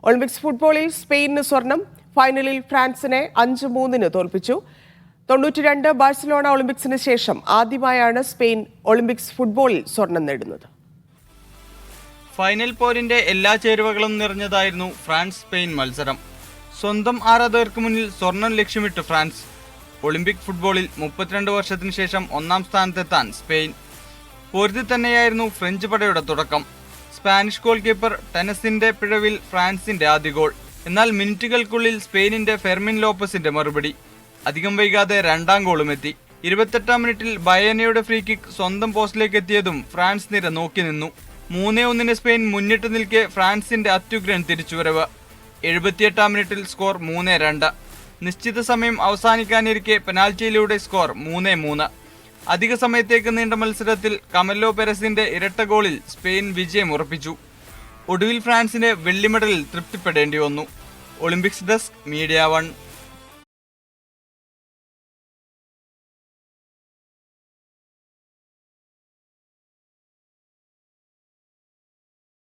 Olympics ഫുട്ബോളിൽ സ്പെയിനിന് സ്വർണം. ഫൈനലിൽ ഫ്രാൻസിനെ 5-3 തോൽപ്പിച്ചു. 92 ബാഴ്സലോണ ഒളിമ്പിക്സിന് ശേഷം ആദ്യമായാണ് സ്പെയിൻ ഒളിമ്പിക്സ് ഫുട്ബോളിൽ സ്വർണം നേടുന്നത്. ഫൈനൽ പോരിന്റെ എല്ലാ ചേരുവകളും നിറഞ്ഞതായിരുന്നു ഫ്രാൻസ് സ്പെയിൻ മത്സരം. സ്വന്തം ആരാധകർക്ക് മുന്നിൽ സ്വർണം ലക്ഷ്യമിട്ട് ഫ്രാൻസ്. ഒളിമ്പിക് ഫുട്ബോളിൽ 32 വർഷത്തിന് ശേഷം ഒന്നാം സ്ഥാനത്തെത്താൻ സ്പെയിൻ. പോരിൽ തന്നെയായിരുന്നു ഫ്രഞ്ച് പടയുടെ തുടക്കം. സ്പാനിഷ് ഗോൾ കീപ്പർ ടെനസിന്റെ പിഴവിൽ ഫ്രാൻസിന്റെ ആദ്യ ഗോൾ. എന്നാൽ മിനിറ്റുകൾക്കുള്ളിൽ സ്പെയിനിന്റെ ഫെർമിൻ ലോപ്പസിന്റെ മറുപടി. അധികം വൈകാതെ രണ്ടാം ഗോളും എത്തി. 28-ാം മിനിറ്റിൽ ബയേനയുടെ ഫ്രീ കിക്ക് സ്വന്തം പോസ്റ്റിലേക്ക് എത്തിയതും ഫ്രാൻസ് നിര നോക്കി നിന്നു. 3-1 സ്പെയിൻ മുന്നിട്ട് നിൽക്കെ ഫ്രാൻസിന്റെ അത്യുഗ്രൻ തിരിച്ചുവരവ്. 78-ാം മിനിറ്റിൽ സ്കോർ 3-2. നിശ്ചിത സമയം അവസാനിക്കാനിരിക്കെ പെനാൽറ്റിയിലൂടെ സ്കോർ 3-3. അധിക സമയത്തേക്ക് നീണ്ട മത്സരത്തിൽ കമല്ലോ പെരസിന്റെ ഇരട്ട ഗോളിൽ സ്പെയിൻ വിജയം ഉറപ്പിച്ചു. ഒടുവിൽ ഫ്രാൻസിന് വെള്ളി മെഡലിൽ തൃപ്തിപ്പെടേണ്ടി വന്നു. Olympics desk, media 1.